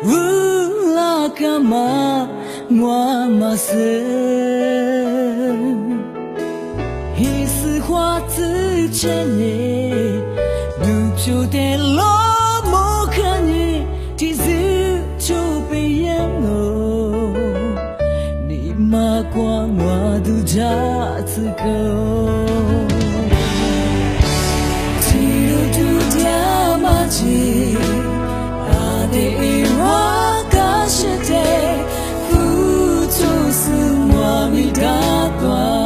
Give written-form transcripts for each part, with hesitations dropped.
Ula kama ngwa mase Hi si hua zi chen ne Lu piu de lo mo kan ye Ti zi chu pe yan o Ni ma kwa ngwa du ja zi go Ti lu du dia ma ji A de i wa ka shi de Fu tu si mwa mi da tua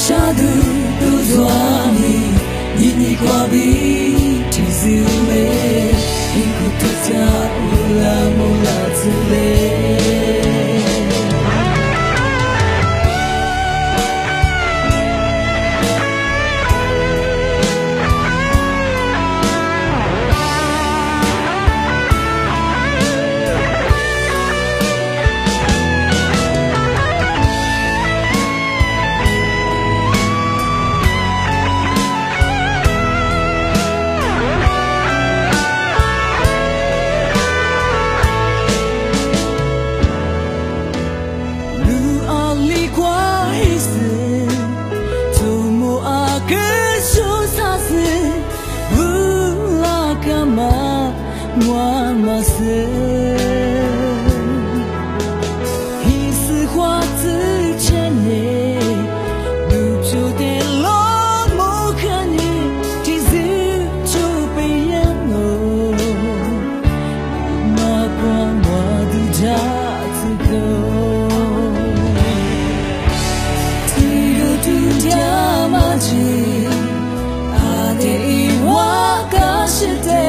Shadu tu zwami Yini kwa bi Tizume Ikututa ula mula tule Moi ma sœur Hi si hua zi chen ne Lu piu de lo mo kan ye Ti zi chu pe yan o Ni ma kwa ngwa du ja zi go Ti lu du dia ma ji A de i wa ka shi de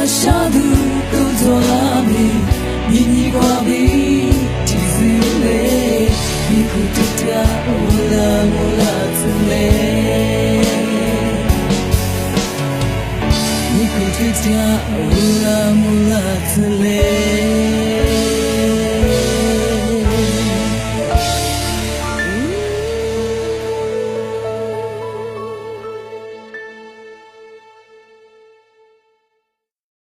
Shadu tu zwami Yini kwa bi Tizule Ikututa ula mula tule Ikututa ula mula tule